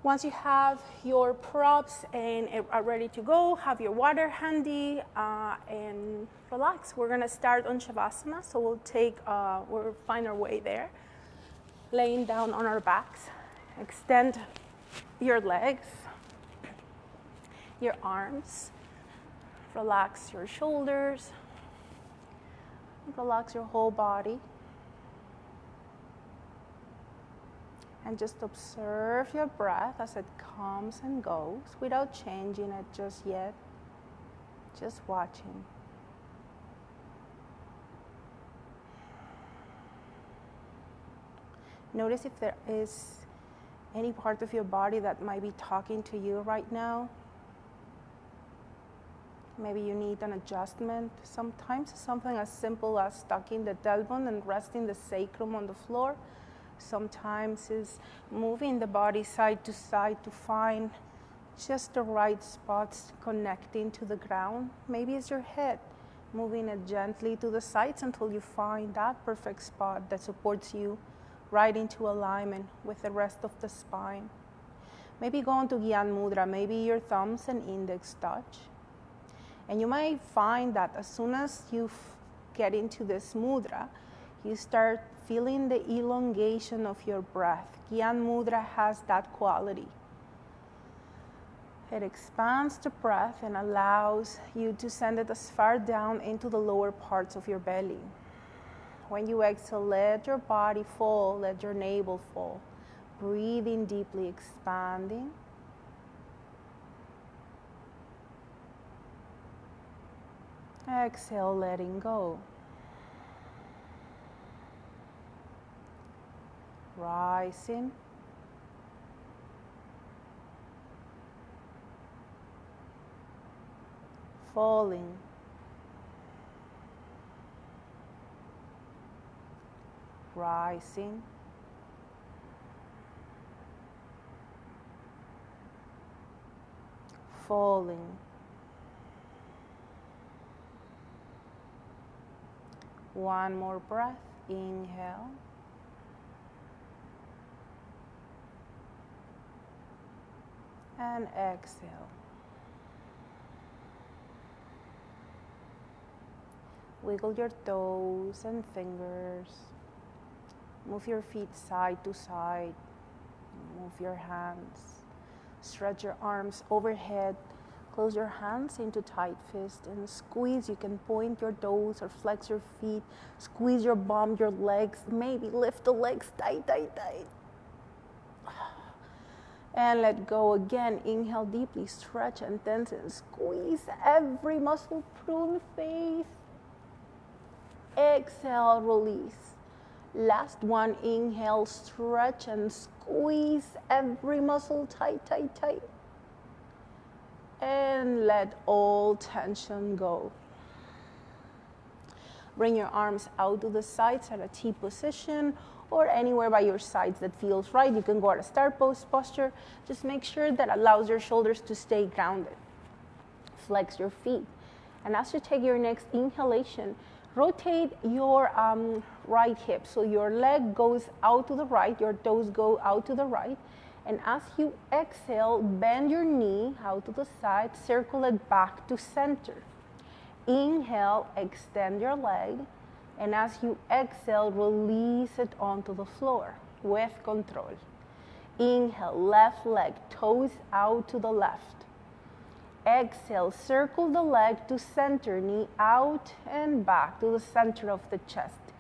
Once you have your props and are ready to go, have your water handy and relax. We're gonna start on Shavasana, so we'll find our way there. Laying down on our backs, extend your legs, your arms, relax your shoulders, relax your whole body. And just observe your breath as it comes and goes without changing it just yet, just watching. Notice if there is any part of your body that might be talking to you right now. Maybe you need an adjustment. Sometimes something as simple as tucking the tailbone and resting the sacrum on the floor. Sometimes is moving the body side to side to find just the right spots connecting to the ground. Maybe it's your head, moving it gently to the sides until you find that perfect spot that supports you right into alignment with the rest of the spine. Maybe go into Gyan Mudra, maybe your thumbs and index touch. And you might find that as soon as you get into this mudra, you start feeling the elongation of your breath. Gyan Mudra has that quality. It expands the breath and allows you to send it as far down into the lower parts of your belly. When you exhale, let your body fall, let your navel fall. Breathing deeply, expanding. Exhale, letting go. Rising. Falling. Rising. Falling. One more breath. Inhale. And exhale. Wiggle your toes and fingers. Move your feet side to side. Move your hands. Stretch your arms overhead. Close your hands into tight fist and squeeze. You can point your toes or flex your feet. Squeeze your bum, your legs. Maybe lift the legs tight, tight, tight. And let go again. Inhale deeply, stretch and tense and squeeze every muscle, prune face. Exhale, release. Last one, inhale, stretch and squeeze every muscle tight, tight, tight. And let all tension go. Bring your arms out to the sides at a T position or anywhere by your sides that feels right. You can go at a star pose posture. Just make sure that allows your shoulders to stay grounded. Flex your feet. And as you take your next inhalation, rotate your right hip. So your leg goes out to the right, your toes go out to the right. And as you exhale, bend your knee out to the side, circle it back to center. Inhale, extend your leg. And as you exhale, release it onto the floor with control. Inhale, left leg, toes out to the left. Exhale, circle the leg to center, knee out and back to the center of the chest.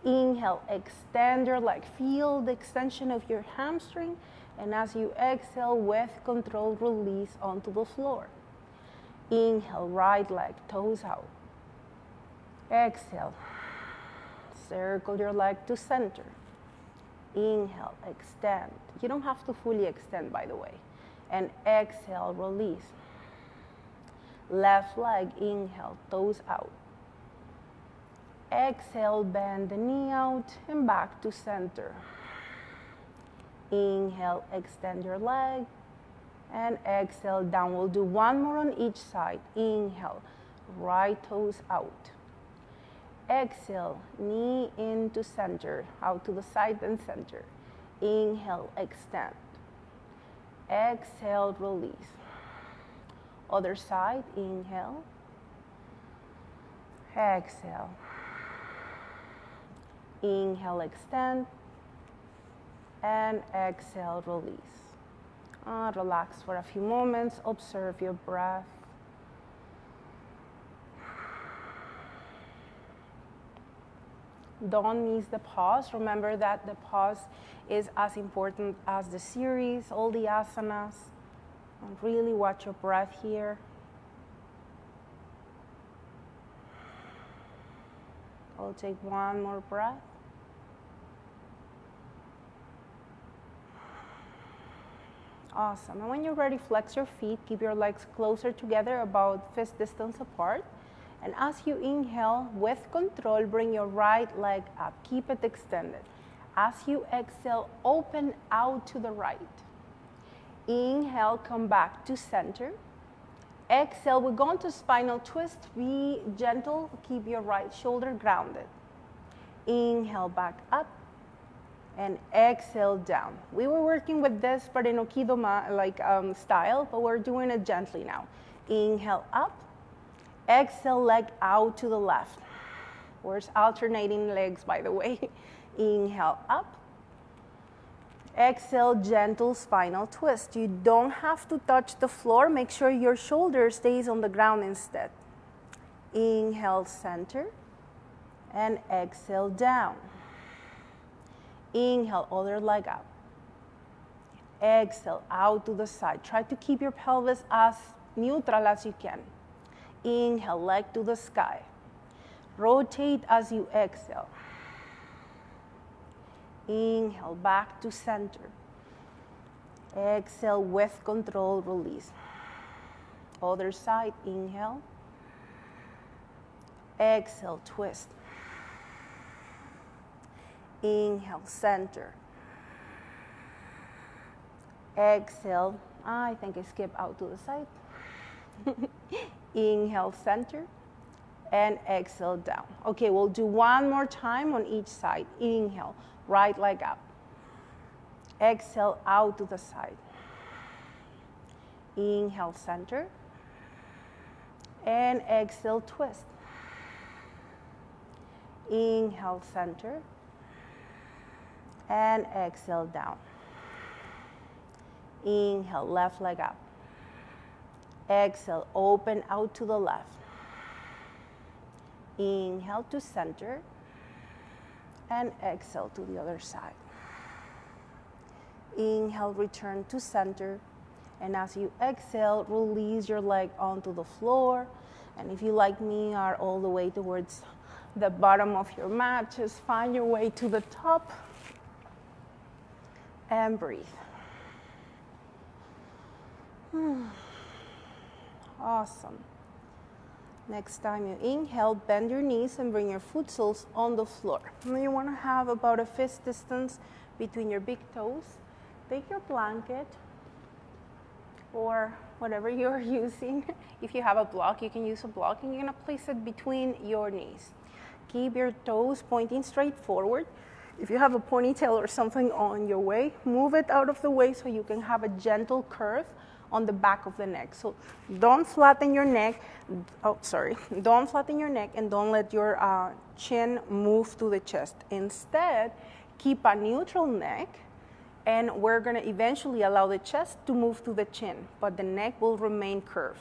Inhale, extend your leg. Feel the extension of your hamstring. And as you exhale, with control, release onto the floor. Inhale, right leg, toes out. Exhale, circle your leg to center. Inhale, extend. You don't have to fully extend, by the way. And exhale, release. Left leg, inhale, toes out. Exhale, bend the knee out and back to center. Inhale, extend your leg. And exhale, down. We'll do one more on each side. Inhale, right toes out. Exhale, knee into center, out to the side and center. Inhale, extend. Exhale, release. Other side, inhale. Exhale. Inhale, extend. And exhale, release. Relax for a few moments. Observe your breath. Don't miss the pause. Remember that the pause is as important as the series, all the asanas. And really watch your breath here. I'll take one more breath. Awesome. And when you're ready, flex your feet. Keep your legs closer together, about fist distance apart. And as you inhale, with control, bring your right leg up. Keep it extended. As you exhale, open out to the right. Inhale, come back to center. Exhale, we're going to spinal twist. Be gentle. Keep your right shoulder grounded. Inhale, back up. And exhale, down. We were working with this, but in Okido style, but we're doing it gently now. Inhale, up. Exhale, leg out to the left. We're alternating legs, by the way. Inhale, up. Exhale, gentle spinal twist. You don't have to touch the floor. Make sure your shoulder stays on the ground instead. Inhale, center. And exhale, down. Inhale, other leg up. Exhale, out to the side. Try to keep your pelvis as neutral as you can. Inhale, leg to the sky. Rotate as you exhale. Inhale, back to center. Exhale, with control, release. Other side, inhale. Exhale, twist. Inhale, center. Exhale, I think I skipped out to the side. Inhale, center, and exhale, down. Okay, we'll do one more time on each side. Inhale, right leg up. Exhale, out to the side. Inhale, center, and exhale, twist. Inhale, center, and exhale, down. Inhale, left leg up. Exhale, open out to the left. Inhale to center, and exhale to the other side. Inhale, return to center, and as you exhale, release your leg onto the floor. And if you, like me, are all the way towards the bottom of your mat, just find your way to the top and breathe. Awesome. Next time you inhale, bend your knees and bring your foot soles on the floor. And you want to have about a fist distance between your big toes. Take your blanket or whatever you're using. If you have a block, you can use a block, and you're going to place it between your knees. Keep your toes pointing straight forward. If you have a ponytail or something on your way, move it out of the way so you can have a gentle curve on the back of the neck. So don't flatten your neck. Don't flatten your neck, and don't let your chin move to the chest. Instead, keep a neutral neck, and we're going to eventually allow the chest to move to the chin, but the neck will remain curved.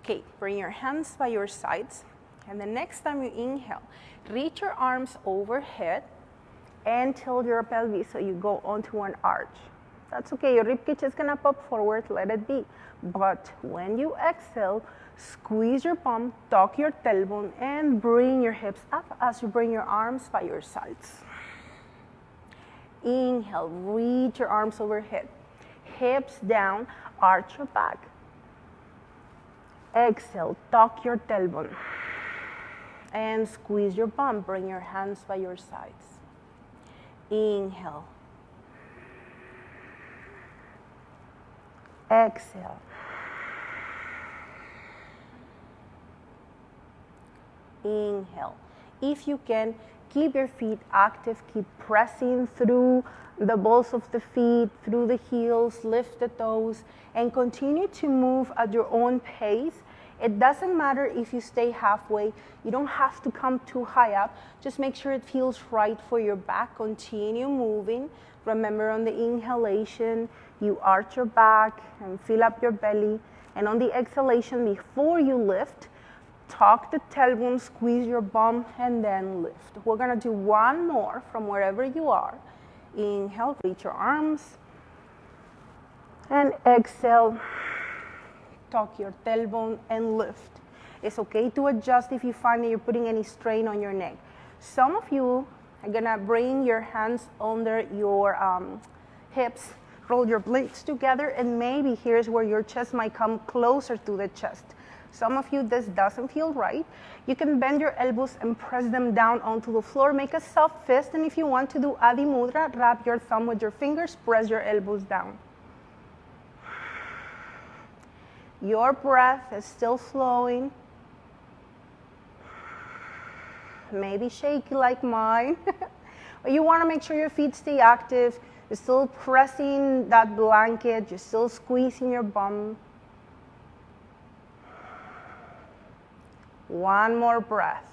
Okay, bring your hands by your sides, and the next time you inhale, reach your arms overhead and tilt your pelvis so you go onto an arch. That's okay, your ribcage is gonna pop forward, let it be. But when you exhale, squeeze your palm, tuck your tailbone, and bring your hips up as you bring your arms by your sides. Inhale, reach your arms overhead. Hips down, arch your back. Exhale, tuck your tailbone. And squeeze your bum, bring your hands by your sides. Inhale. Exhale. Inhale. If you can, keep your feet active, keep pressing through the balls of the feet, through the heels, lift the toes, and continue to move at your own pace. It doesn't matter if you stay halfway. You don't have to come too high up. Just make sure it feels right for your back. Continue moving. Remember, on the inhalation, you arch your back and fill up your belly. And on the exhalation, before you lift, tuck the tailbone, squeeze your bum, and then lift. We're gonna do one more from wherever you are. Inhale, reach your arms. And exhale, tuck your tailbone and lift. It's okay to adjust if you find that you're putting any strain on your neck. Some of you are gonna bring your hands under your hips, roll your blades together, and maybe here's where your chest might come closer to the chest. Some of you, this doesn't feel right. You can bend your elbows and press them down onto the floor. Make a soft fist, and if you want to do Adi Mudra, wrap your thumb with your fingers, press your elbows down. Your breath is still flowing. Maybe shaky like mine. But you want to make sure your feet stay active. You're still pressing that blanket. You're still squeezing your bum. One more breath.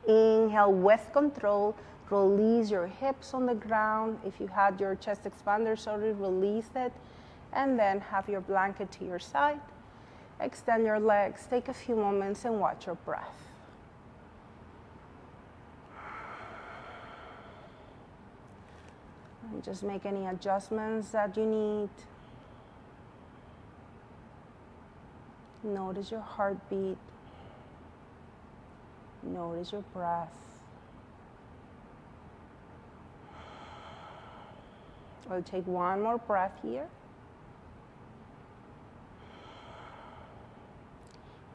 Inhale with control. Release your hips on the ground. If you had your chest expanders already, release it. And then have your blanket to your side. Extend your legs. Take a few moments and watch your breath. And just make any adjustments that you need. Notice your heartbeat. Notice your breath. We'll take one more breath here.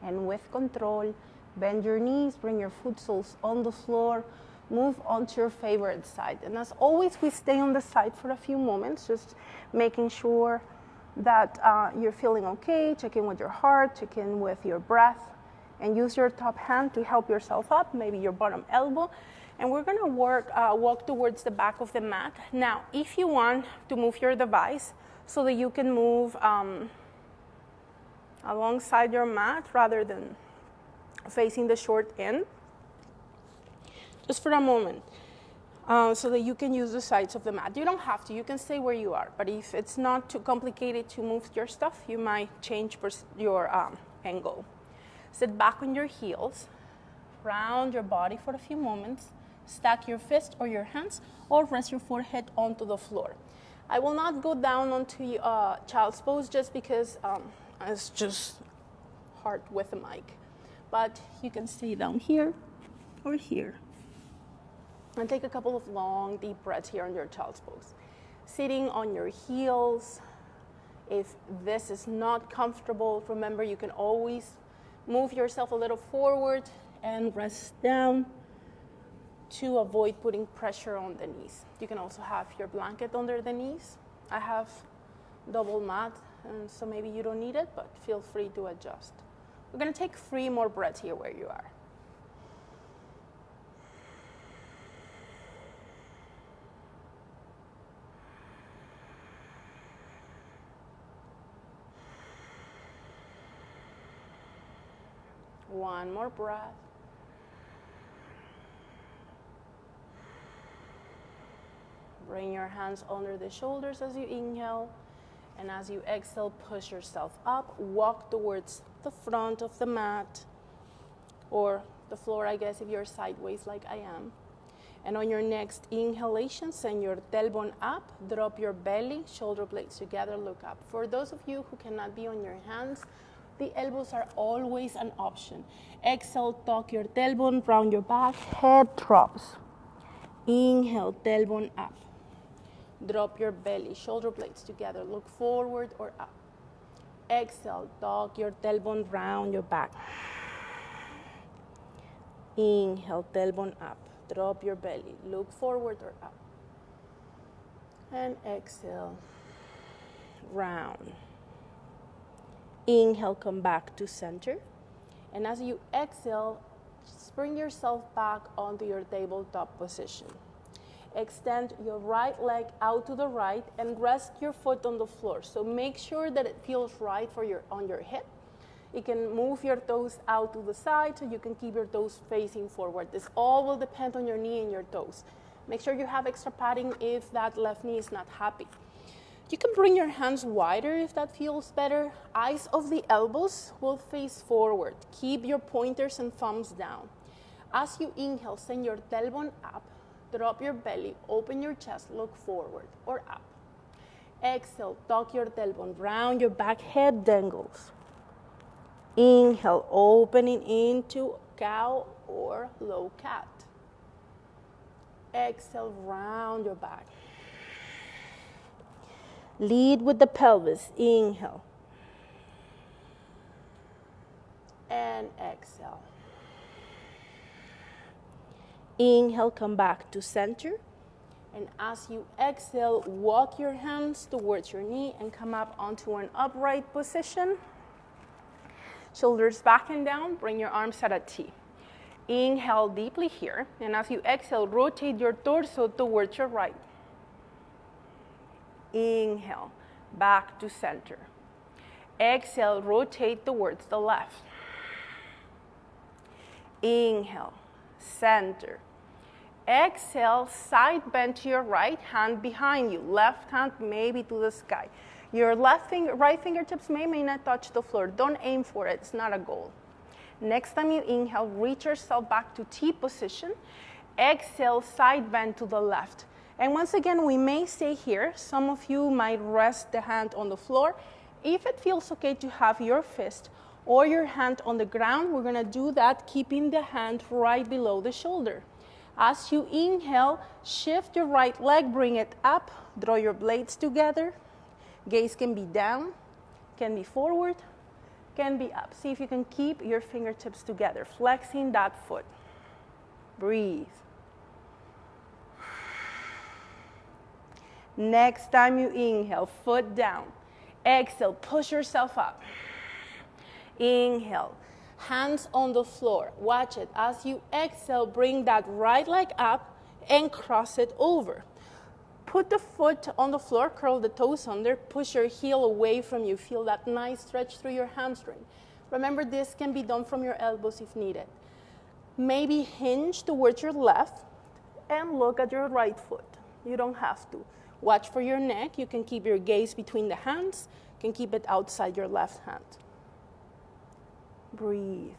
And with control, bend your knees, bring your foot soles on the floor, move onto your favorite side. And as always, we stay on the side for a few moments, just making sure that you're feeling okay. Check in with your heart, check in with your breath, and use your top hand to help yourself up, maybe your bottom elbow. And we're gonna walk towards the back of the mat. Now, if you want to move your device so that you can move alongside your mat rather than facing the short end, just for a moment, so that you can use the sides of the mat. You don't have to, you can stay where you are, but if it's not too complicated to move your stuff, you might change your angle. Sit back on your heels, round your body for a few moments, stack your fist or your hands, or rest your forehead onto the floor. I will not go down onto child's pose just because it's just hard with the mic. But you can stay down here or here. And take a couple of long, deep breaths here on your child's pose. Sitting on your heels. If this is not comfortable, remember you can always move yourself a little forward and rest down to avoid putting pressure on the knees. You can also have your blanket under the knees. I have double mat, and so maybe you don't need it, but feel free to adjust. We're gonna take 3 more breaths here where you are. One more breath. Bring your hands under the shoulders as you inhale, and as you exhale, push yourself up. Walk towards the front of the mat, or the floor, I guess, if you're sideways like I am. And on your next inhalation, send your tailbone up, drop your belly, shoulder blades together, look up. For those of you who cannot be on your hands, the elbows are always an option. Exhale, tuck your tailbone, round your back, head drops. Inhale, tailbone up. Drop your belly, shoulder blades together, look forward or up. Exhale, tuck your tailbone, round your back. Inhale, tailbone up. Drop your belly, look forward or up. And exhale, round. Inhale, come back to center. And as you exhale, bring yourself back onto your tabletop position. Extend your right leg out to the right and rest your foot on the floor. So make sure that it feels right on your hip. You can move your toes out to the side so you can keep your toes facing forward. This all will depend on your knee and your toes. Make sure you have extra padding if that left knee is not happy. You can bring your hands wider if that feels better. Eyes of the elbows will face forward. Keep your pointers and thumbs down. As you inhale, send your tailbone up, drop your belly, open your chest, look forward or up. Exhale, tuck your tailbone, round your back, head dangles. Inhale, opening into cow or low cat. Exhale, round your back. Lead with the pelvis. Inhale. And exhale. Inhale, come back to center. And as you exhale, walk your hands towards your knee and come up onto an upright position. Shoulders back and down, bring your arms at a T. Inhale deeply here, and as you exhale, rotate your torso towards your right. Inhale, back to center. Exhale, rotate towards the left. Inhale, center. Exhale, side bend to your right, hand behind you, left hand maybe to the sky. Your right fingertips may not touch the floor. Don't aim for it, it's not a goal. Next time you inhale, reach yourself back to T position. Exhale, side bend to the left. And once again, we may stay here. Some of you might rest the hand on the floor. If it feels okay to have your fist or your hand on the ground, we're gonna do that, keeping the hand right below the shoulder. As you inhale, shift your right leg, bring it up, draw your blades together. Gaze can be down, can be forward, can be up. See if you can keep your fingertips together, flexing that foot. Breathe. Next time you inhale, foot down. Exhale, push yourself up. Inhale, hands on the floor. Watch it. As you exhale, bring that right leg up and cross it over. Put the foot on the floor, curl the toes under, push your heel away from you. Feel that nice stretch through your hamstring. Remember, this can be done from your elbows if needed. Maybe hinge towards your left and look at your right foot. You don't have to. Watch for your neck. You can keep your gaze between the hands. You can keep it outside your left hand. Breathe.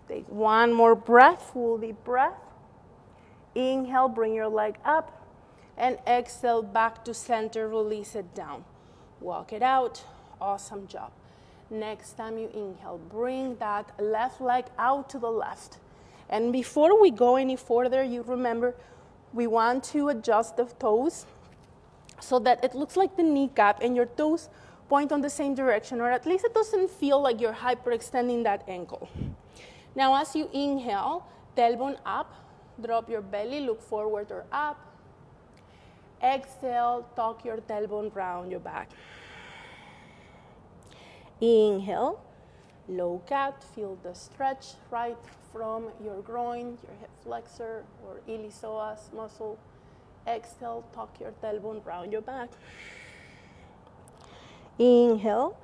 Take one more breath, full deep breath. Inhale, bring your leg up, and exhale back to center, release it down. Walk it out, awesome job. Next time you inhale, bring that left leg out to the left. And before we go any further, you remember we want to adjust the toes so that it looks like the kneecap and your toes point on the same direction, or at least it doesn't feel like you're hyperextending that ankle. Now, as you inhale, tailbone up, drop your belly, look forward or up. Exhale, tuck your tailbone round your back. Inhale, low cat, feel the stretch right from your groin, your hip flexor or iliopsoas muscle. Exhale, tuck your tailbone round your back. Inhale,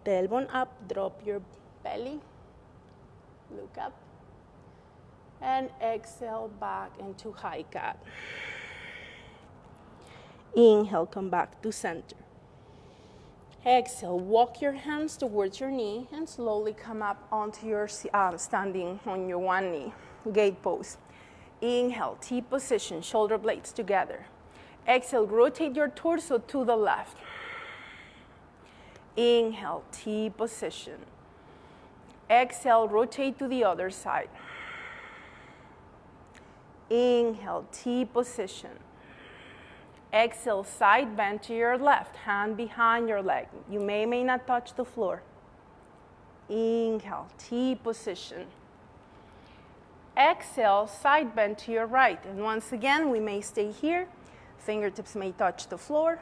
tailbone up, drop your belly. Look up, and exhale back into high cat. Inhale, come back to center. Exhale, walk your hands towards your knee and slowly come up onto your standing on your one knee, gate pose. Inhale, T position, shoulder blades together. Exhale, rotate your torso to the left. Inhale, T position. Exhale, rotate to the other side. Inhale, T position. Exhale, side bend to your left, hand behind your leg. You may not touch the floor. Inhale, T position. Exhale, side bend to your right. And once again, we may stay here. Fingertips may touch the floor.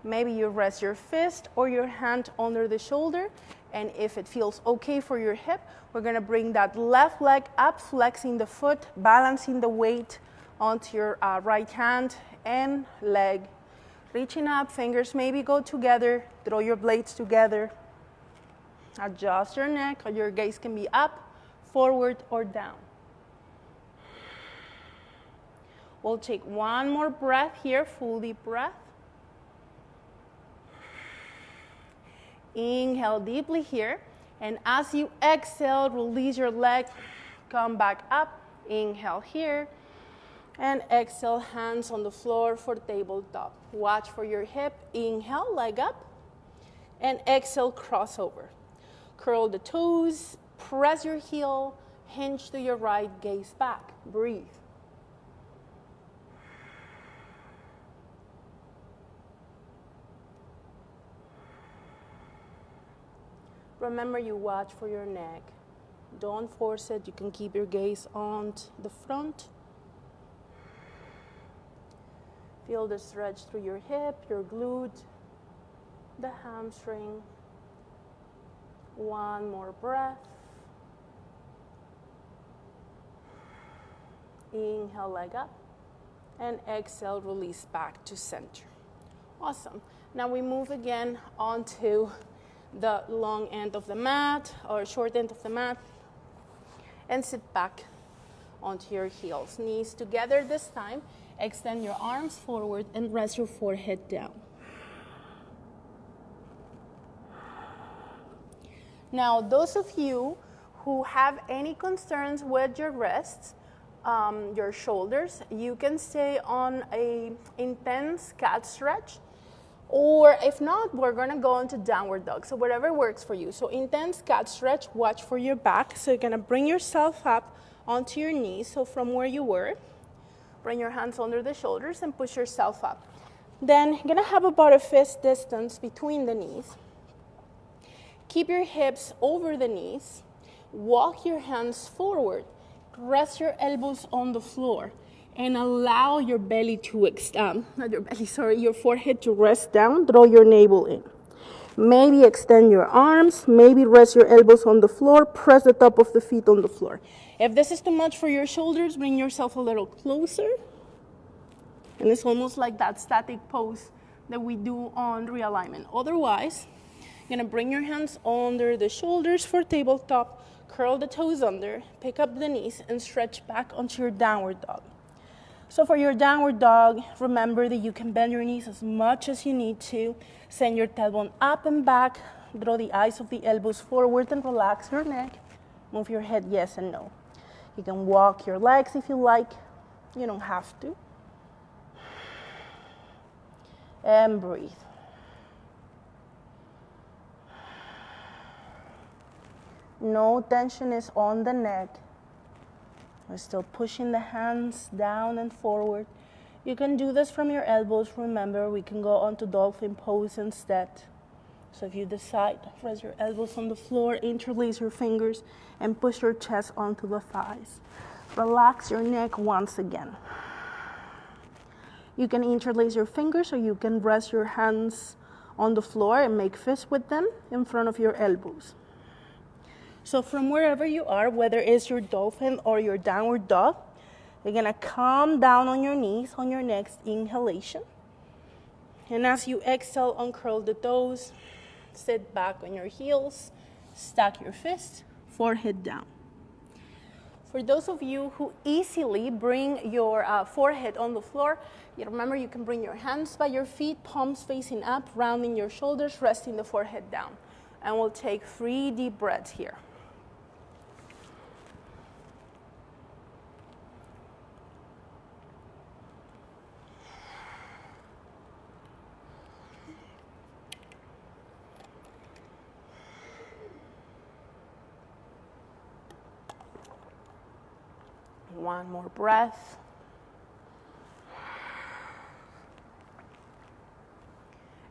Maybe you rest your fist or your hand under the shoulder. And if it feels okay for your hip, we're gonna bring that left leg up, flexing the foot, balancing the weight onto your right hand and leg. Reaching up, fingers maybe go together, throw your blades together. Adjust your neck, or your gaze can be up, forward, or down. We'll take one more breath here, full deep breath. Inhale deeply here, and as you exhale, release your leg, come back up. Inhale here, and exhale, hands on the floor for tabletop. Watch for your hip. Inhale, leg up, and exhale, crossover. Curl the toes, press your heel, hinge to your right, gaze back. Breathe. Remember, you watch for your neck. Don't force it. You can keep your gaze on the front. Feel the stretch through your hip, your glute, the hamstring. One more breath. Inhale, leg up, and exhale, release back to center. Awesome. Now we move again onto the long end of the mat or short end of the mat and sit back onto your heels. Knees together this time. Extend your arms forward and rest your forehead down. Now, those of you who have any concerns with your wrists, your shoulders, you can stay on a intense cat stretch. Or if not, we're gonna go into downward dog. So whatever works for you. So intense cat stretch, watch for your back. So you're gonna bring yourself up onto your knees. So from where you were, bring your hands under the shoulders and push yourself up. Then you're gonna have about a fist distance between the knees. Keep your hips over the knees. Walk your hands forward. Rest your elbows on the floor. And allow your belly to your forehead to rest down. Draw your navel in. Maybe extend your arms. Maybe rest your elbows on the floor. Press the top of the feet on the floor. If this is too much for your shoulders, bring yourself a little closer. And it's almost like that static pose that we do on realignment. Otherwise, you're gonna bring your hands under the shoulders for tabletop. Curl the toes under. Pick up the knees and stretch back onto your downward dog. So for your downward dog, remember that you can bend your knees as much as you need to. Send your tailbone up and back. Draw the eyes of the elbows forward and relax your neck. Move your head yes and no. You can walk your legs if you like. You don't have to. And breathe. No tension is on the neck. We're still pushing the hands down and forward. You can do this from your elbows. Remember, we can go on to dolphin pose instead. So if you decide, rest your elbows on the floor, interlace your fingers, and push your chest onto the thighs. Relax your neck once again. You can interlace your fingers, or you can rest your hands on the floor and make fists with them in front of your elbows. So from wherever you are, whether it's your dolphin or your downward dog, you're gonna come down on your knees on your next inhalation. And as you exhale, uncurl the toes, sit back on your heels, stack your fists, forehead down. For those of you who easily bring your forehead on the floor, you remember you can bring your hands by your feet, palms facing up, rounding your shoulders, resting the forehead down. And we'll take 3 deep breaths here. One more breath.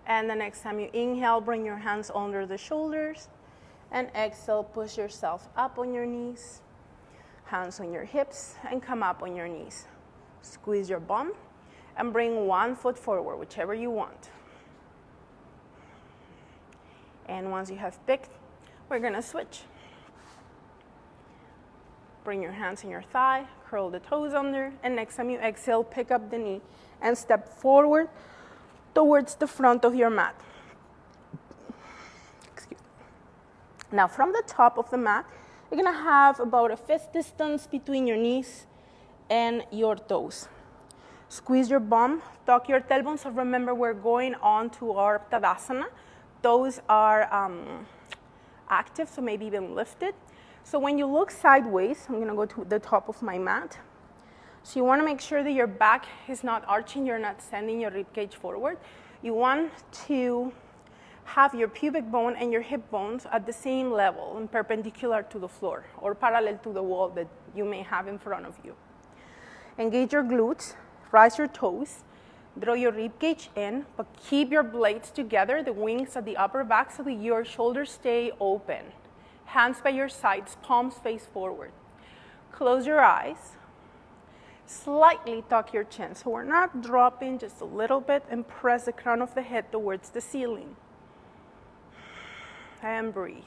And the next time you inhale, bring your hands under the shoulders. And exhale, push yourself up on your knees, hands on your hips, and come up on your knees. Squeeze your bum and bring one foot forward, whichever you want. And once you have picked, we're gonna switch. Bring your hands on your thigh, curl the toes under, and next time you exhale, pick up the knee and step forward towards the front of your mat. Excuse me. Now from the top of the mat, you're gonna have about a fist distance between your knees and your toes. Squeeze your bum, tuck your tailbone. So remember, we're going on to our Tadasana. Toes are active, so maybe even lifted. So when you look sideways, I'm gonna go to the top of my mat. So you wanna make sure that your back is not arching, you're not sending your rib cage forward. You want to have your pubic bone and your hip bones at the same level and perpendicular to the floor or parallel to the wall that you may have in front of you. Engage your glutes, rise your toes, draw your rib cage in, but keep your blades together, the wings at the upper back so that your shoulders stay open. Hands by your sides, palms face forward. Close your eyes. Slightly tuck your chin. So we're not dropping, just a little bit, and press the crown of the head towards the ceiling. And breathe.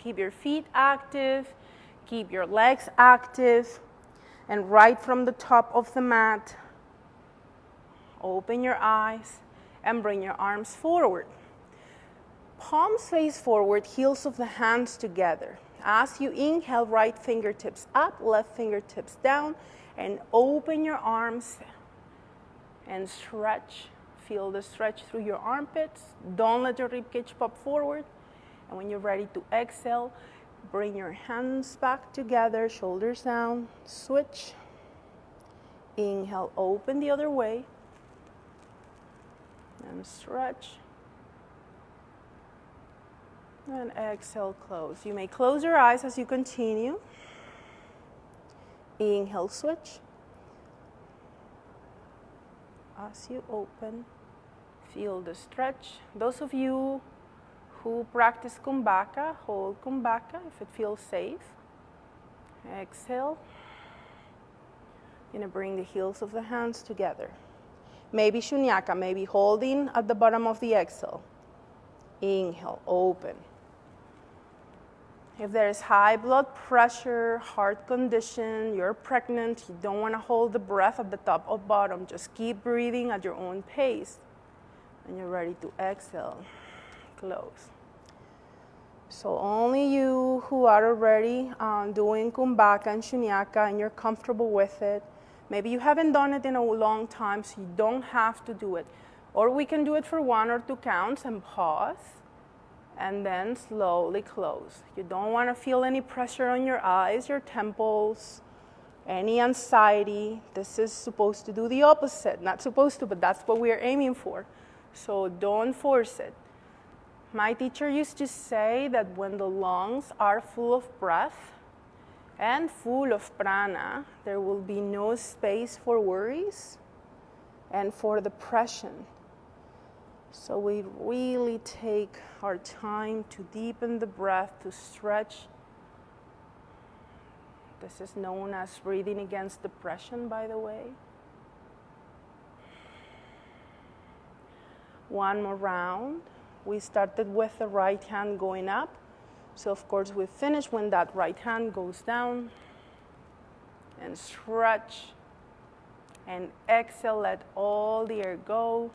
Keep your feet active, keep your legs active, and right from the top of the mat, open your eyes and bring your arms forward. Palms face forward, heels of the hands together. As you inhale, right fingertips up, left fingertips down, and open your arms and stretch. Feel the stretch through your armpits. Don't let your ribcage pop forward. And when you're ready to exhale, bring your hands back together, shoulders down, switch. Inhale, open the other way, and stretch. And exhale, close. You may close your eyes as you continue. Inhale, switch. As you open, feel the stretch. Those of you who practice Kumbhaka, hold Kumbhaka if it feels safe. Exhale. You're gonna bring the heels of the hands together. Maybe Shunyaka, maybe holding at the bottom of the exhale. Inhale, open. If there is high blood pressure, heart condition, you're pregnant, you don't want to hold the breath at the top or bottom, just keep breathing at your own pace. And you're ready to exhale, close. So only you who are already doing Kumbhaka and Shunyaka and you're comfortable with it. Maybe you haven't done it in a long time, so you don't have to do it. Or we can do it for 1 or 2 counts and pause. And then slowly close. You don't want to feel any pressure on your eyes, your temples, any anxiety. This is supposed to do the opposite. Not supposed to, but that's what we're aiming for. So don't force it. My teacher used to say that when the lungs are full of breath and full of prana, there will be no space for worries and for depression. So we really take our time to deepen the breath, to stretch. This is known as breathing against depression, by the way. One more round. We started with the right hand going up. So of course we finish when that right hand goes down. And stretch. And exhale, let all the air go.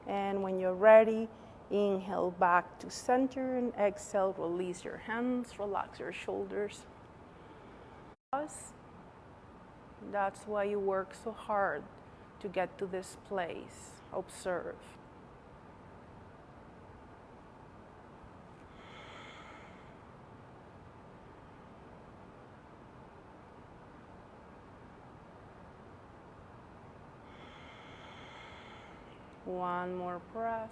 And when you're ready, inhale back to center and exhale, release your hands, relax your shoulders. That's why you work so hard to get to this place. Observe. One more breath.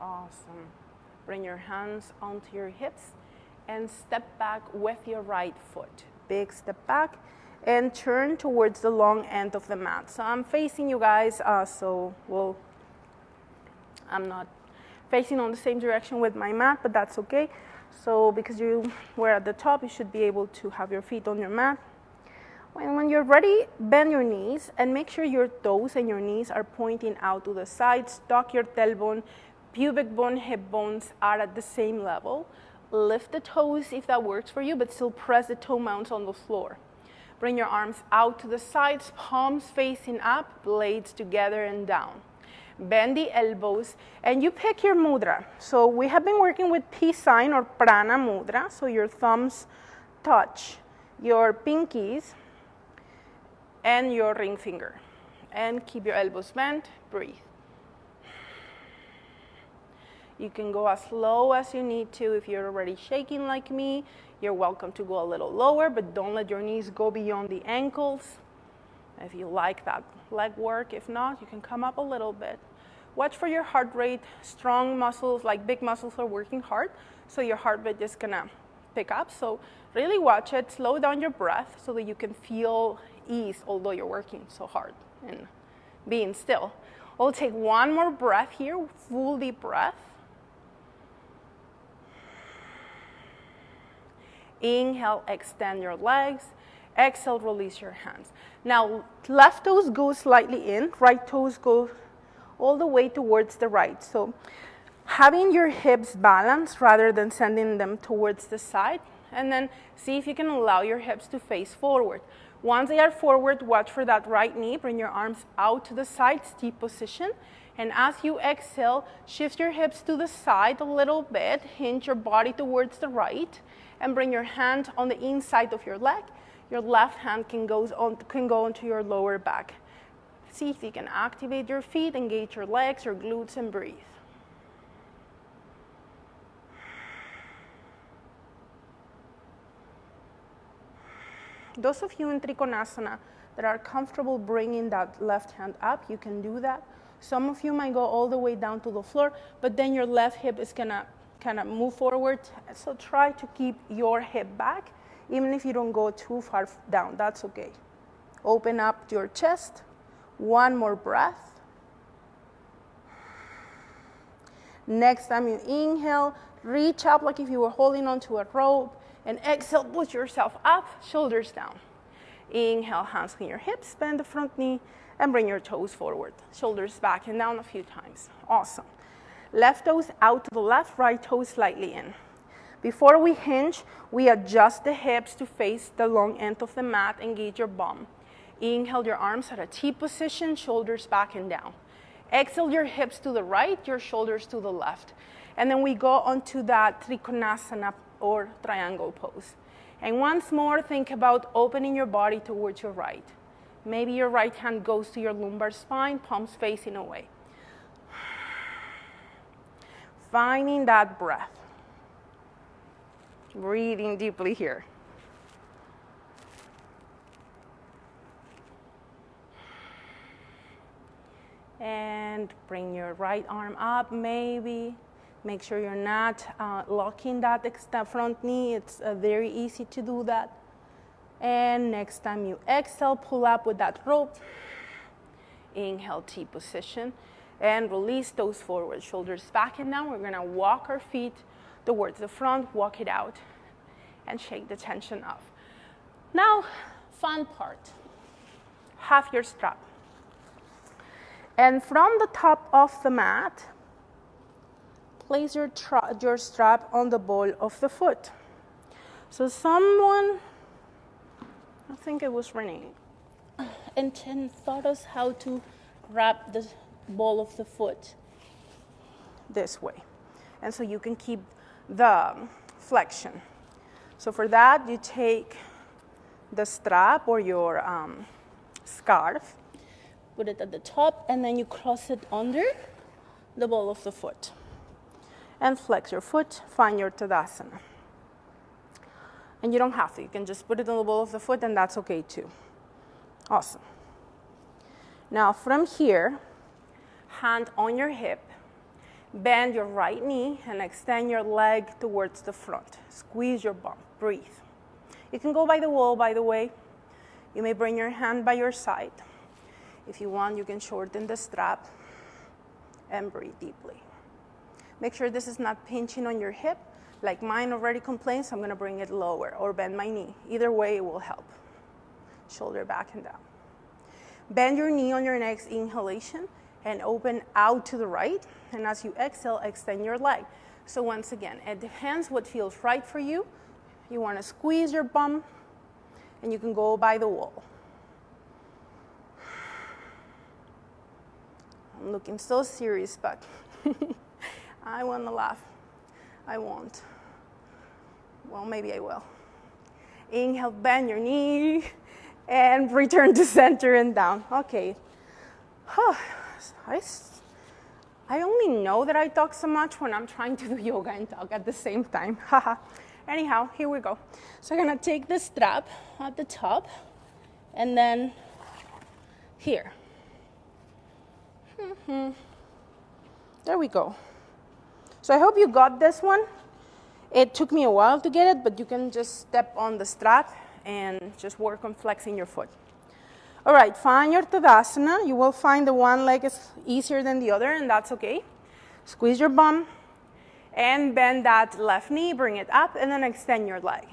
Awesome. Bring your hands onto your hips and step back with your right foot. Big step back and turn towards the long end of the mat. So I'm facing you guys, I'm not facing on the same direction with my mat, but that's okay. So because you were at the top, you should be able to have your feet on your mat. When you're ready, bend your knees and make sure your toes and your knees are pointing out to the sides. Tuck your tailbone, pubic bone, hip bones are at the same level. Lift the toes if that works for you, but still press the toe mounts on the floor. Bring your arms out to the sides, palms facing up, blades together and down. Bend the elbows, and you pick your mudra. So we have been working with peace sign or prana mudra, so your thumbs touch your pinkies and your ring finger. And keep your elbows bent, breathe. You can go as low as you need to. If you're already shaking like me, you're welcome to go a little lower, but don't let your knees go beyond the ankles. If you like that leg work, if not, you can come up a little bit. Watch for your heart rate. Strong muscles, like big muscles, are working hard, so your heart rate is gonna pick up. So really watch it. Slow down your breath so that you can feel ease, although you're working so hard and being still. We'll take one more breath here, full deep breath. Inhale, extend your legs. Exhale, release your hands. Now, left toes go slightly in, right toes go all the way towards the right. So having your hips balanced rather than sending them towards the side, and then see if you can allow your hips to face forward. Once they are forward, watch for that right knee. Bring your arms out to the side, steep position. And as you exhale, shift your hips to the side a little bit, hinge your body towards the right, and bring your hand on the inside of your leg. Your left hand can go onto your lower back. See if you can activate your feet, engage your legs, your glutes, and breathe. Those of you in Trikonasana that are comfortable bringing that left hand up, you can do that. Some of you might go all the way down to the floor, but then your left hip is gonna kind of move forward. So try to keep your hip back, even if you don't go too far down, that's okay. Open up your chest. One more breath. Next time you inhale, reach up like if you were holding onto a rope, and exhale, push yourself up, shoulders down. Inhale, hands on your hips, bend the front knee, and bring your toes forward. Shoulders back and down a few times. Awesome. Left toes out to the left, right toes slightly in. Before we hinge, we adjust the hips to face the long end of the mat, engage your bum. Inhale your arms at a T position, shoulders back and down. Exhale your hips to the right, your shoulders to the left. And then we go onto that Trikonasana or triangle pose. And once more, think about opening your body towards your right. Maybe your right hand goes to your lumbar spine, palms facing away. Finding that breath. Breathing deeply here. And bring your right arm up, maybe. Make sure you're not locking that front knee. It's very easy to do that. And next time you exhale, pull up with that rope. Inhale, T position. And release those forward, shoulders back and down. We're gonna walk our feet towards the front, walk it out, and shake the tension off. Now, fun part. Have your strap. And from the top of the mat, place your strap on the ball of the foot. So someone, I think it was Renee, and taught us how to wrap the ball of the foot this way. And so you can keep the flexion. So for that, you take the strap or your scarf, put it at the top, and then you cross it under the ball of the foot. And flex your foot, find your Tadasana. And you don't have to, you can just put it on the ball of the foot and that's okay too. Awesome. Now from here, hand on your hip, Bend your right knee and extend your leg towards the front. Squeeze your bum. Breathe. You can go by the wall, by the way. You may bring your hand by your side. If you want, you can shorten the strap and breathe deeply. Make sure this is not pinching on your hip. Like mine already complains, I'm going to bring it lower or bend my knee. Either way, it will help. Shoulder back and down. Bend your knee on your next inhalation and open out to the right. And as you exhale, extend your leg. So once again, it depends what feels right for you. You want to squeeze your bum, and you can go by the wall. I'm looking so serious, but I want to laugh. I won't. Well, maybe I will. Inhale, bend your knee, and return to center and down. Okay. I only know that I talk so much when I'm trying to do yoga and talk at the same time. Anyhow, here we go. So I'm going to take the strap at the top and then here. There we go. So I hope you got this one. It took me a while to get it, but you can just step on the strap and just work on flexing your foot. All right, find your Tadasana. You will find the one leg is easier than the other, and that's okay. Squeeze your bum and bend that left knee, bring it up, and then extend your leg.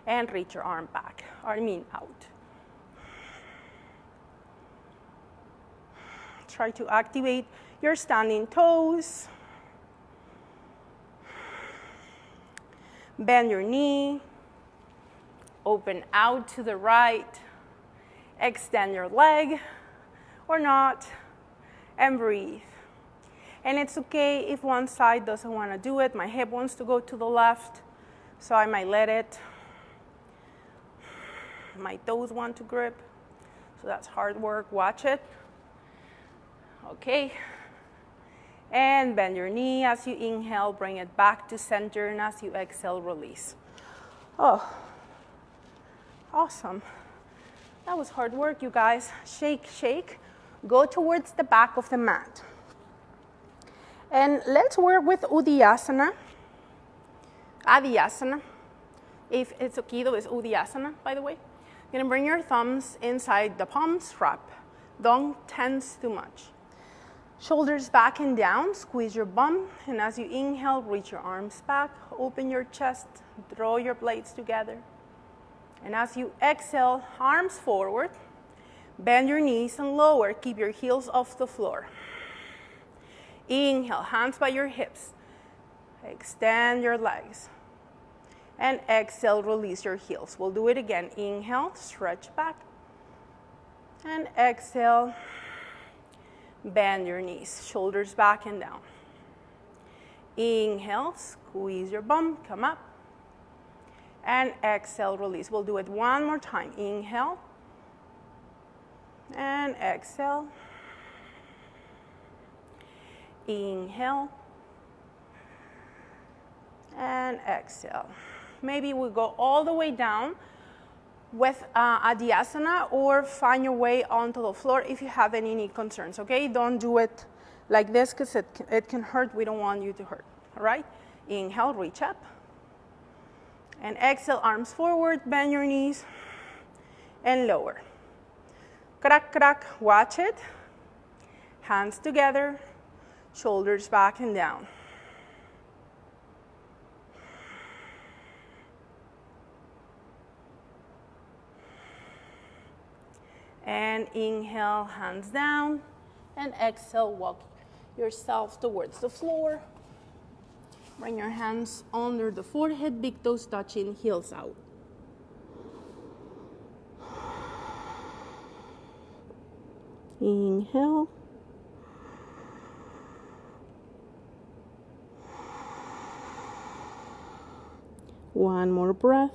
And reach your arm back, out. Try to activate your standing toes. Bend your knee. Open out to the right, extend your leg or not, and breathe. And it's okay if one side doesn't want to do it. My hip wants to go to the left, so I might let it. My toes want to grip, so that's hard work. Watch it. Okay. And bend your knee as you inhale, bring it back to center, and as you exhale, release. Oh. Awesome. That was hard work, you guys. Shake, shake. Go towards the back of the mat. And let's work with Uddiyasana. Adhyasana. If it's Aikido, it's Uddiyasana, by the way. You're going to bring your thumbs inside the palms, wrap. Don't tense too much. Shoulders back and down. Squeeze your bum. And as you inhale, reach your arms back. Open your chest. Draw your blades together. And as you exhale, arms forward, bend your knees and lower. Keep your heels off the floor. Inhale, hands by your hips. Extend your legs. And exhale, release your heels. We'll do it again. Inhale, stretch back. And exhale, bend your knees. Shoulders back and down. Inhale, squeeze your bum, come up. And exhale, release. We'll do it one more time. Inhale. And exhale. Inhale. And exhale. Maybe we go all the way down with Adhyasana or find your way onto the floor if you have any knee concerns, okay? Don't do it like this because it can hurt. We don't want you to hurt, all right? Inhale, reach up. And exhale, arms forward, bend your knees, and lower. Crack, crack, watch it. Hands together, shoulders back and down. And inhale, hands down, and exhale, walk yourself towards the floor. Bring your hands under the forehead, big toes touching, heels out. Inhale. One more breath.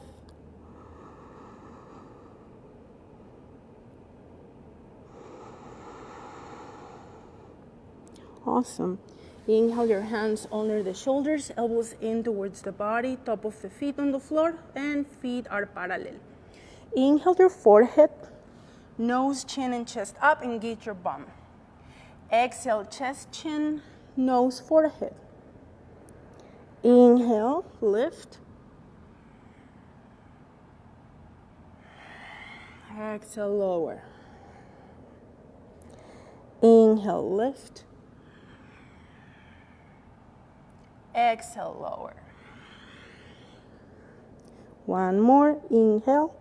Awesome. Inhale your hands under the shoulders, elbows in towards the body, top of the feet on the floor, and feet are parallel. Inhale your forehead, nose, chin, and chest up, engage your bum. Exhale, chest, chin, nose, forehead. Inhale, lift. Exhale, lower. Inhale, lift. Exhale, lower. One more, inhale.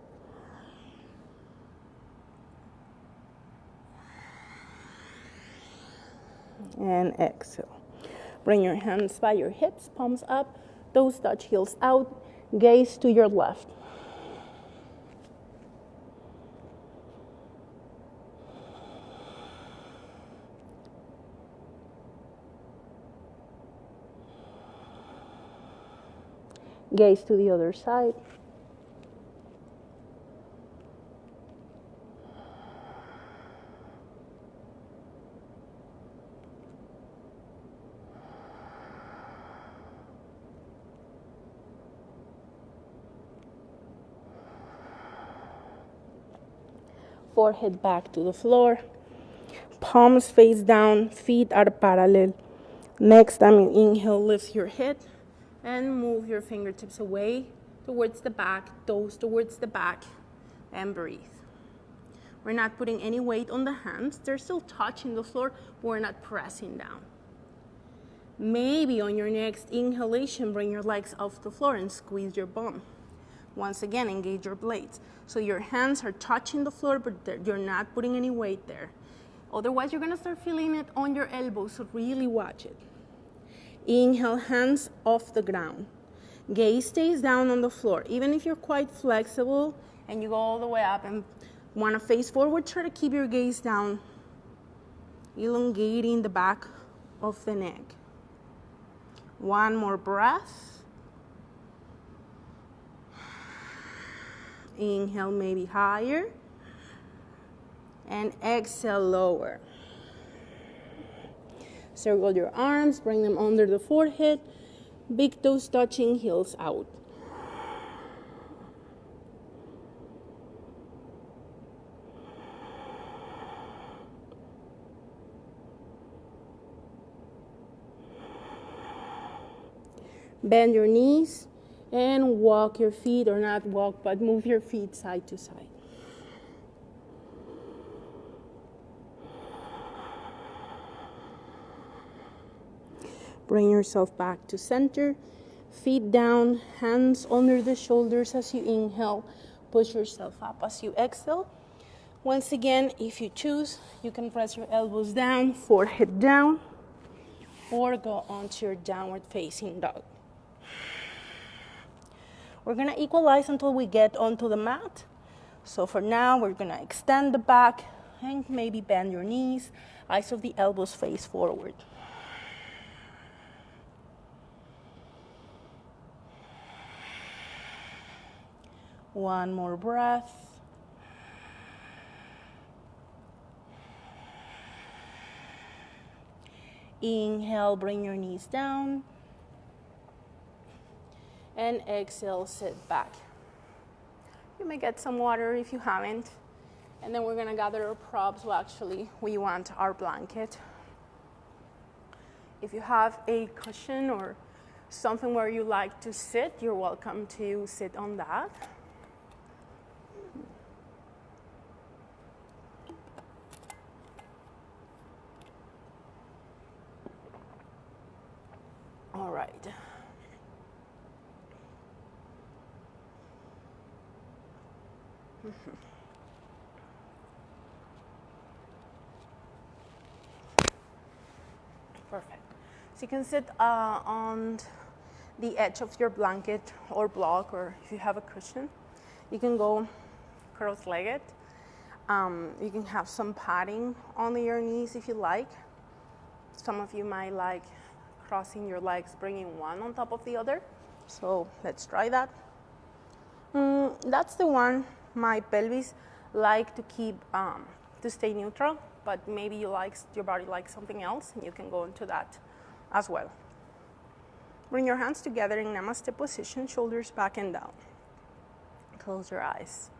And exhale. Bring your hands by your hips, palms up, toes touch, heels out, gaze to your left. Gaze to the other side. Forehead back to the floor. Palms face down, feet are parallel. Next time you inhale, lift your head and move your fingertips away towards the back, toes towards the back, and breathe. We're not putting any weight on the hands. They're still touching the floor, but we're not pressing down. Maybe on your next inhalation, bring your legs off the floor and squeeze your bum. Once again, engage your blades. So your hands are touching the floor, but you're not putting any weight there. Otherwise, you're gonna start feeling it on your elbows, so really watch it. Inhale, hands off the ground. Gaze stays down on the floor. Even if you're quite flexible and you go all the way up and wanna face forward, try to keep your gaze down, elongating the back of the neck. One more breath. Inhale, maybe higher. And exhale, lower. Circle your arms, bring them under the forehead. Big toes touching, heels out. Bend your knees and walk your feet, or not walk, but move your feet side to side. Bring yourself back to center. Feet down, hands under the shoulders as you inhale. Push yourself up as you exhale. Once again, if you choose, you can press your elbows down, forehead down, or go onto your downward facing dog. We're gonna equalize until we get onto the mat. So for now, we're gonna extend the back and maybe bend your knees. Eyes of the elbows face forward. One more breath. Inhale, bring your knees down. And exhale, sit back. You may get some water if you haven't. And then we're gonna gather our props. Well, actually, we want our blanket. If you have a cushion or something where you like to sit, you're welcome to sit on that. All right. Perfect. So you can sit on the edge of your blanket or block, or if you have a cushion, you can go cross-legged. You can have some padding on your knees if you like. Some of you might like crossing your legs, bringing one on top of the other. So let's try that. That's the one my pelvis like to keep to stay neutral, but maybe your body likes something else, and you can go into that as well. Bring your hands together in Namaste position, shoulders back and down. Close your eyes.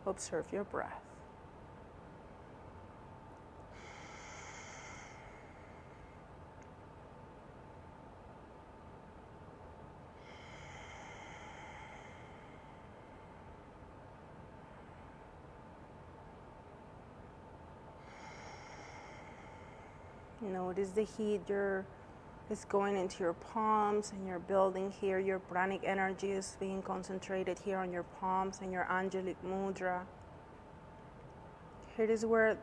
Observe your breath. Notice the heat is going into your palms, and you're building here. Your pranic energy is being concentrated here on your palms and your angelic mudra. Here is where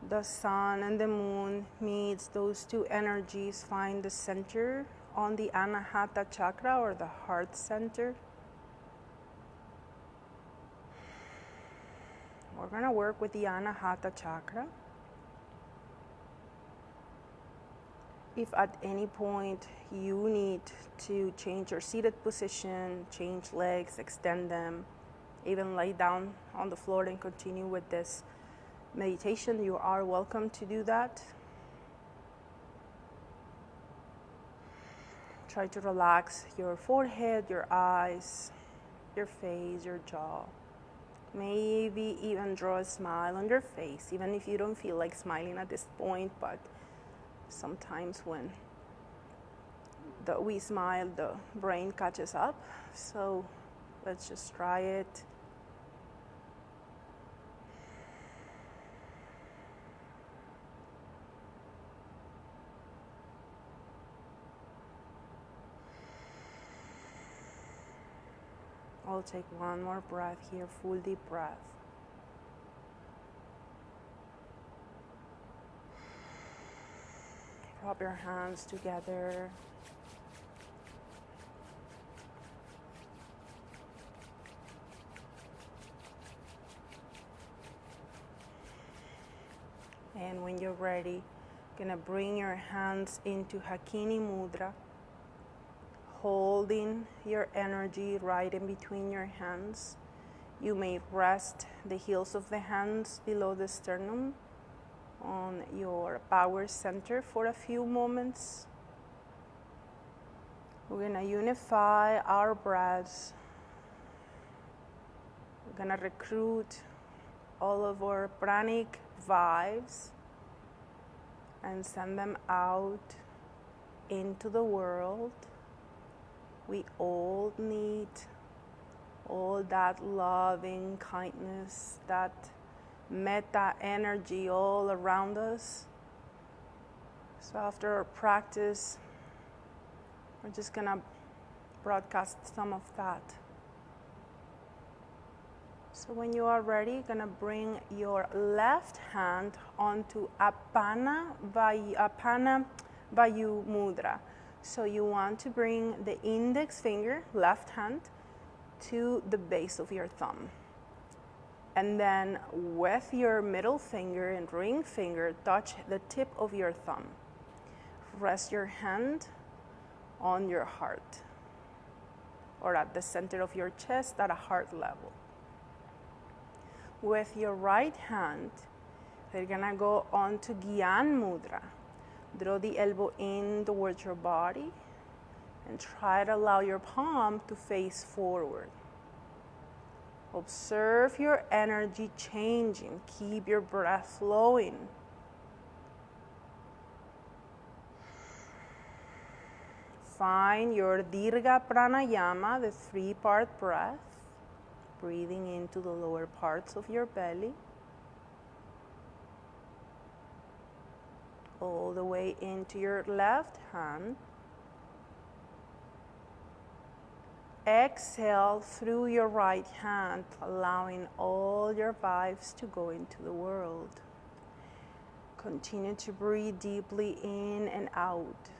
the sun and the moon meets. Those two energies find the center on the Anahata chakra, or the heart center. We're going to work with the Anahata chakra. If at any point you need to change your seated position, change legs, extend them, even lay down on the floor and continue with this meditation, you are welcome to do that. Try to relax your forehead, your eyes, your face, your jaw. Maybe even draw a smile on your face, even if you don't feel like smiling at this point, but sometimes when we smile, the brain catches up. So let's just try it. I'll take one more breath here, full deep breath. Rub your hands together. And when you're ready, gonna bring your hands into Hakini Mudra, holding your energy right in between your hands. You may rest the heels of the hands below the sternum on your power center for a few moments. We're gonna unify our breaths. We're gonna recruit all of our pranic vibes and send them out into the world. We all need all that loving kindness, that metta energy all around us. So after our practice, we're just gonna broadcast some of that. So when you are ready, gonna bring your left hand onto Apana Vayu Mudra. So you want to bring the index finger, left hand, to the base of your thumb. And then with your middle finger and ring finger, touch the tip of your thumb. Rest your hand on your heart, or at the center of your chest at a heart level. With your right hand, we're gonna go on to Gyan Mudra. Draw the elbow in towards your body and try to allow your palm to face forward. Observe your energy changing. Keep your breath flowing. Find your Dirga Pranayama, the 3-part breath, breathing into the lower parts of your belly, all the way into your left hand. Exhale through your right hand, allowing all your vibes to go into the world. Continue to breathe deeply in and out.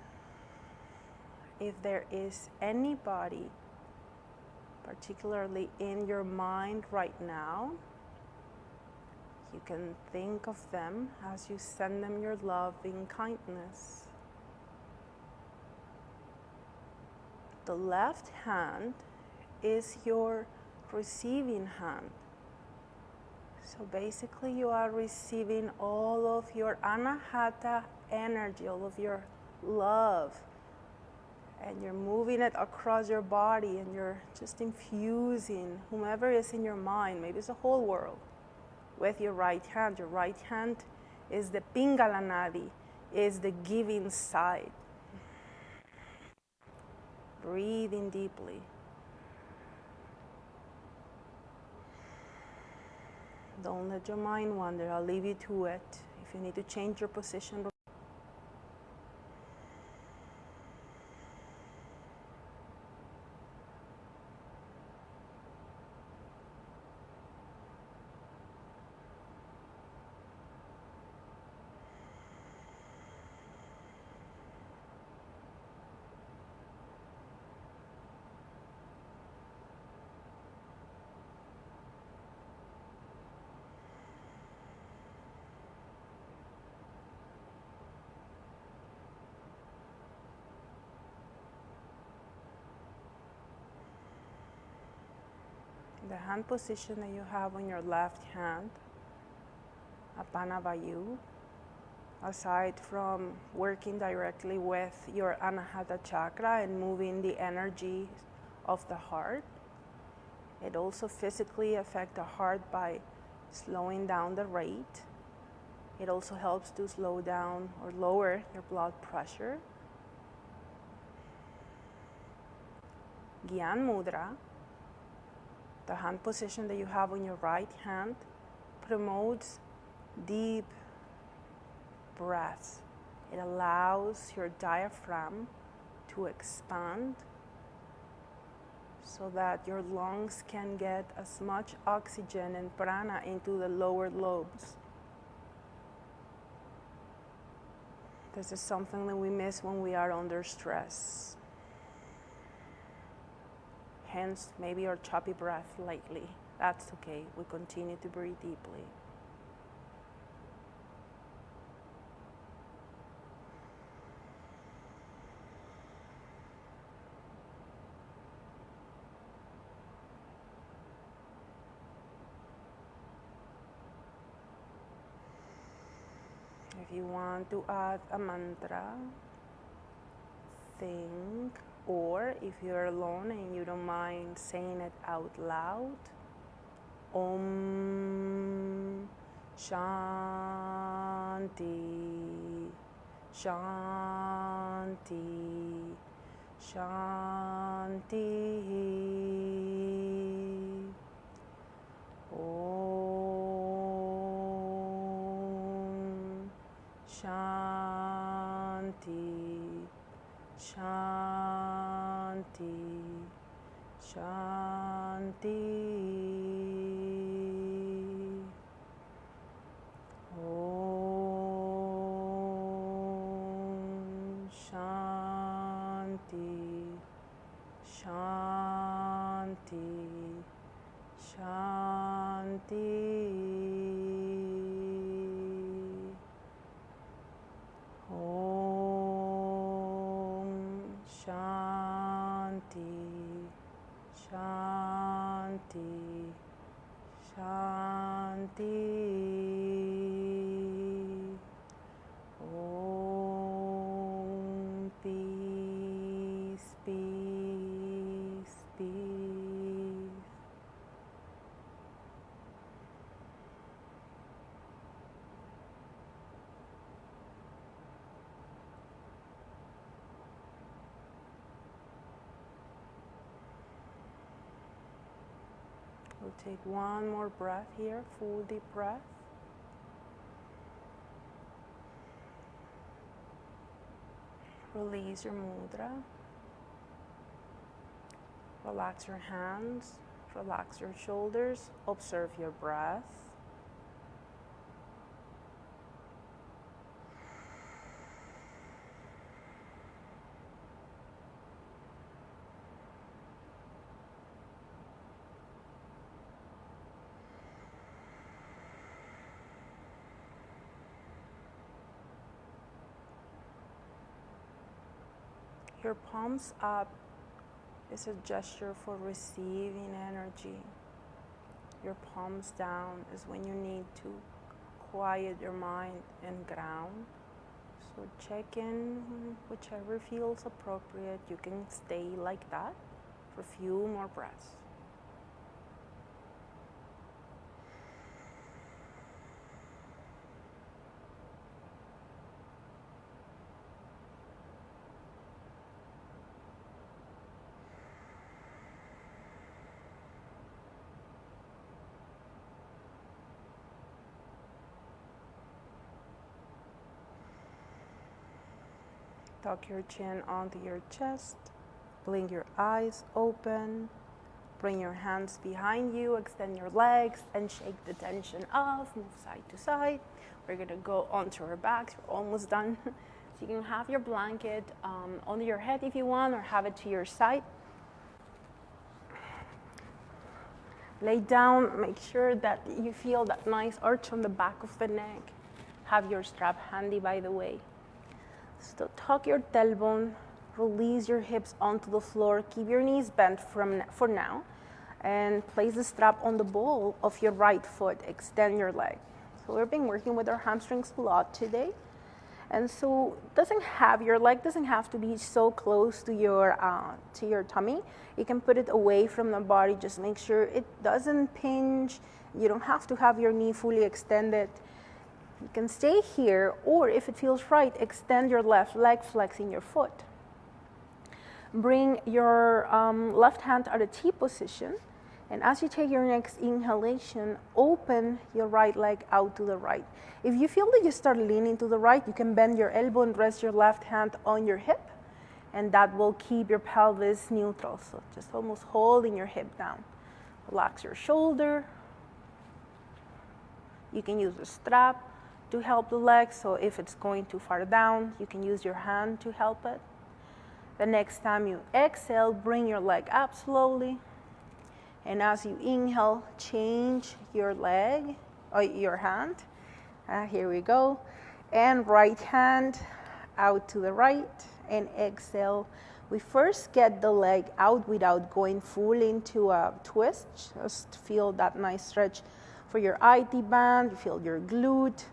If there is anybody, particularly in your mind right now, you can think of them as you send them your loving kindness. The left hand is your receiving hand. So basically you are receiving all of your Anahata energy, all of your love, And you're moving it across your body, and you're just infusing whomever is in your mind, maybe it's the whole world, with your right hand. Your right hand is the Pingala Nadi, is the giving side. Breathing deeply. Don't let your mind wander. I'll leave you to it. If you need to change your position. The hand position that you have on your left hand, Apana Vayu, aside from working directly with your Anahata chakra and moving the energy of the heart, it also physically affects the heart by slowing down the rate. It also helps to slow down or lower your blood pressure. Gyan Mudra, the hand position that you have on your right hand, promotes deep breath. It allows your diaphragm to expand so that your lungs can get as much oxygen and prana into the lower lobes. This is something that we miss when we are under stress. Hence, maybe your choppy breath lately. That's okay. We continue to breathe deeply. If you want to add a mantra, think, or if you're alone and you don't mind saying it out loud, Om Shanti, Shanti, Shanti. Om Shanti, Shanti, Shanti. Om Shanti, Shanti, Shanti. Om Shanti, Shanti, Shanti. Om peace, peace, peace. We'll take one more breath here, full deep breath. Release your mudra. Relax your hands, relax your shoulders, observe your breath. Your palms up is a gesture for receiving energy. Your palms down is when you need to quiet your mind and ground. So check in whichever feels appropriate. You can stay like that for a few more breaths. Tuck your chin onto your chest. Blink your eyes open. Bring your hands behind you. Extend your legs and shake the tension off. Move side to side. We're going to go onto our backs. We're almost done. So you can have your blanket on your head if you want, or have it to your side. Lay down. Make sure that you feel that nice arch on the back of the neck. Have your strap handy, by the way. So tuck your tailbone, release your hips onto the floor, keep your knees bent for now, and place the strap on the ball of your right foot. Extend your leg. So we've been working with our hamstrings a lot today. And so your leg doesn't have to be so close to your tummy. You can put it away from the body. Just make sure it doesn't pinch. You don't have to have your knee fully extended. You can stay here, or if it feels right, extend your left leg, flexing your foot. Bring your left hand at a T position, and as you take your next inhalation, open your right leg out to the right. If you feel that you start leaning to the right, you can bend your elbow and rest your left hand on your hip, and that will keep your pelvis neutral. So just almost holding your hip down. Relax your shoulder. You can use a strap to help the leg, so if it's going too far down, you can use your hand to help it. The next time you exhale, bring your leg up slowly, and as you inhale, change your leg, or your hand. Here we go, and right hand out to the right, and exhale. We first get the leg out without going full into a twist. Just feel that nice stretch for your IT band, you feel your glute.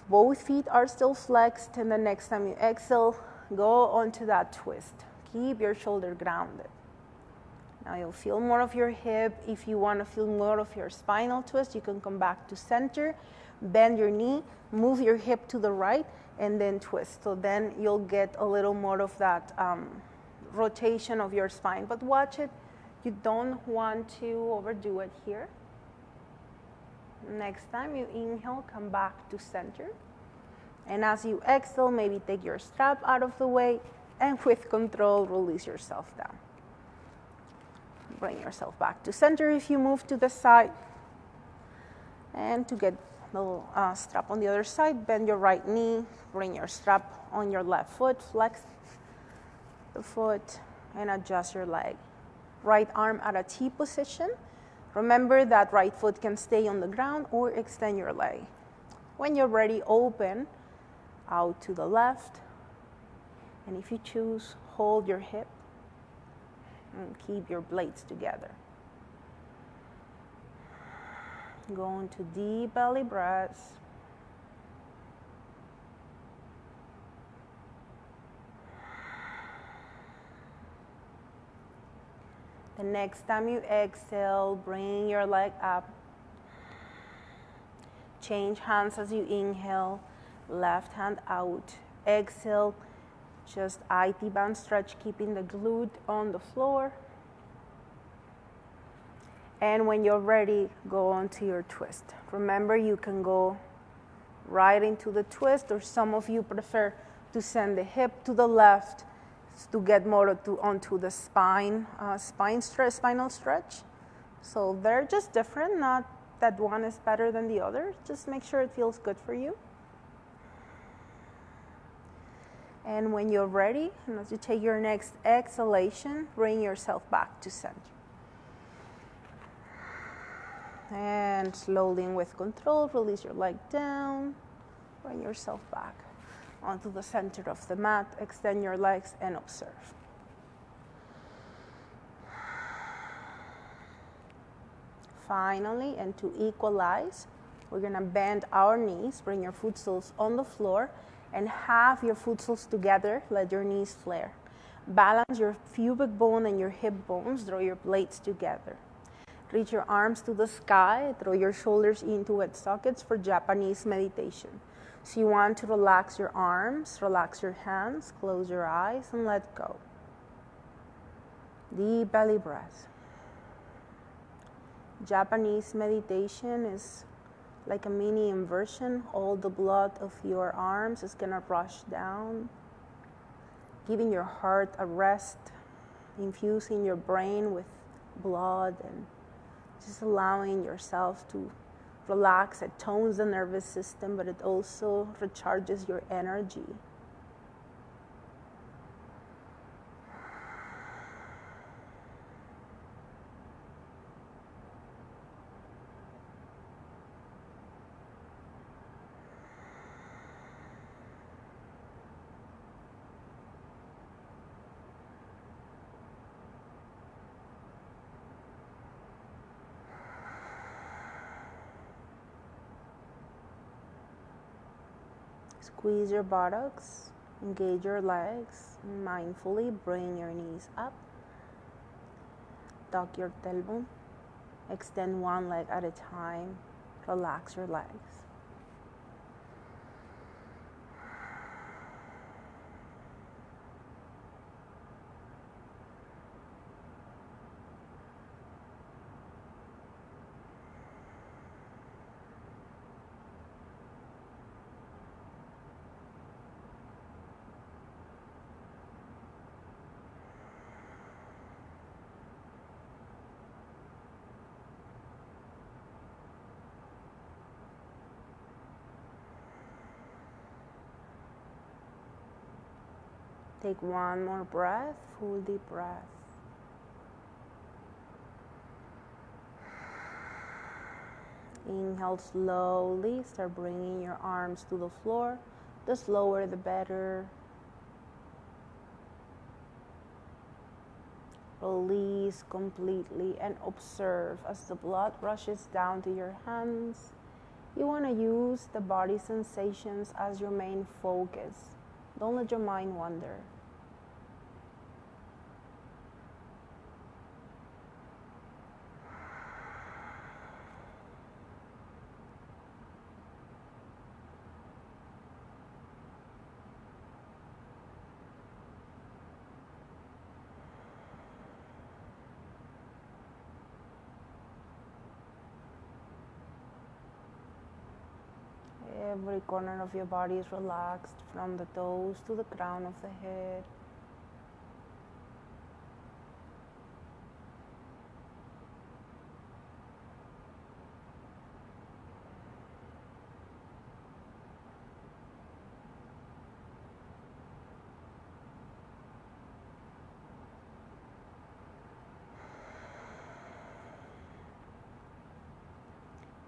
Both feet are still flexed, and the next time you exhale, go onto that twist. Keep your shoulder grounded. Now you'll feel more of your hip. If you want to feel more of your spinal twist, you can come back to center, bend your knee, move your hip to the right, and then twist. So then you'll get a little more of that rotation of your spine. But watch it. You don't want to overdo it here. Next time you inhale, come back to center. And as you exhale, maybe take your strap out of the way, and with control, release yourself down. Bring yourself back to center if you move to the side. And to get the strap on the other side, bend your right knee, bring your strap on your left foot, flex the foot, and adjust your leg. Right arm at a T position. Remember that right foot can stay on the ground or extend your leg. When you're ready, open out to the left. And if you choose, hold your hip and keep your blades together. Go into deep belly breaths. The next time you exhale, bring your leg up. Change hands as you inhale, left hand out. Exhale, just IT band stretch, keeping the glute on the floor. And when you're ready, go on to your twist. Remember, you can go right into the twist, or some of you prefer to send the hip to the left to get more onto the spinal stretch. So they're just different, not that one is better than the other. Just make sure it feels good for you. And when you're ready, and as you take your next exhalation, bring yourself back to center. And slowly and with control, release your leg down, bring yourself back onto the center of the mat, extend your legs and observe. Finally, and to equalize, we're gonna bend our knees, bring your foot soles on the floor, And have your foot soles together, let your knees flare. Balance your pubic bone and your hip bones, draw your blades together. Reach your arms to the sky, throw your shoulders into wet sockets for Japanese meditation. So you want to relax your arms, relax your hands, close your eyes, and let go. Deep belly breath. Japanese meditation is like a mini inversion. All the blood of your arms is gonna rush down, giving your heart a rest, infusing your brain with blood, and just allowing yourself to relax. It tones the nervous system, but it also recharges your energy. Squeeze your buttocks, engage your legs, mindfully bring your knees up. Tuck your tailbone, extend one leg at a time, relax your legs. Take one more breath, full deep breath. Inhale slowly, start bringing your arms to the floor. The slower the better. Release completely and observe as the blood rushes down to your hands. You want to use the body sensations as your main focus. Don't let your mind wander. Every corner of your body is relaxed, from the toes to the crown of the head.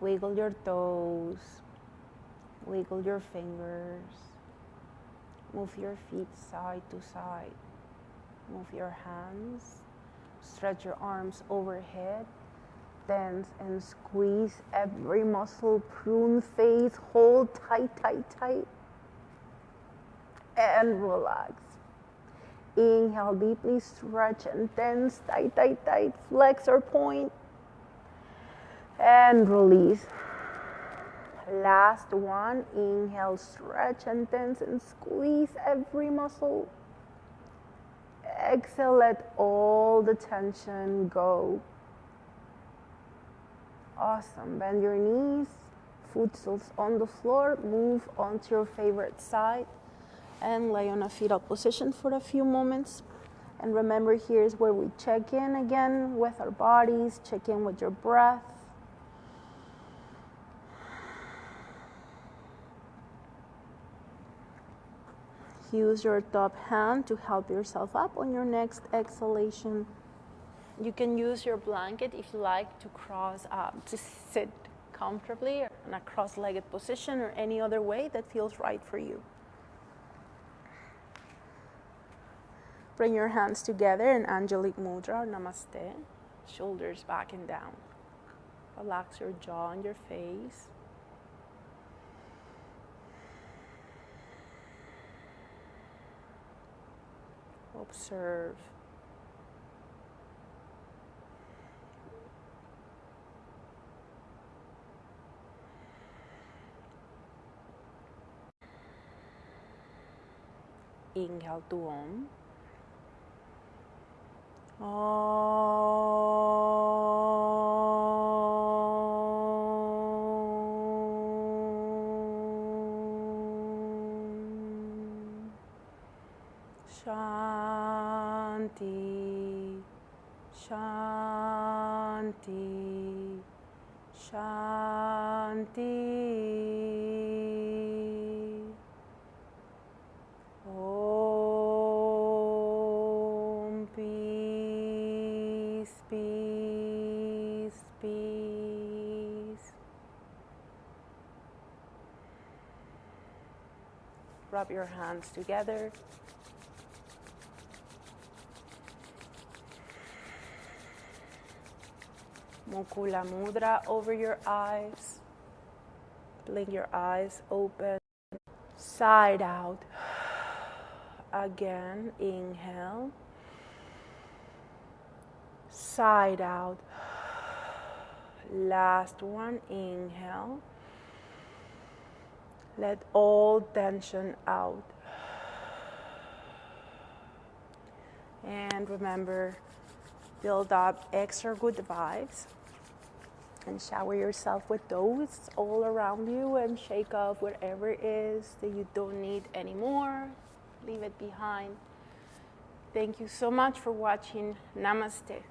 Wiggle your toes. Wiggle your fingers. Move your feet side to side. Move your hands. Stretch your arms overhead. Tense and squeeze every muscle. Prune face. Hold tight, tight, tight. And relax. Inhale deeply. Stretch and tense. Tight, tight, tight. Flex or point. And release. Last one, inhale, stretch and tense and squeeze every muscle. Exhale, let all the tension go. Awesome. Bend your knees, foot soles on the floor, move onto your favorite side and lay on a fetal position for a few moments. And remember, here's where we check in again with our bodies, check in with your breath. Use your top hand to help yourself up on your next exhalation. You can use your blanket if you like to to sit comfortably in a cross-legged position or any other way that feels right for you. Bring your hands together in Angelic Mudra or Namaste. Shoulders back and down. Relax your jaw and your face. observe. Inhale to Om. Shanti, Shanti, Shanti. Om, peace, peace, peace. Rub your hands together. Mukula Mudra over your eyes. Blink your eyes open. Side out. Again, inhale. Side out. Last one, inhale. Let all tension out. And remember, build up extra good vibes and shower yourself with those all around you and shake off whatever it is that you don't need anymore. Leave it behind. Thank you so much for watching. Namaste.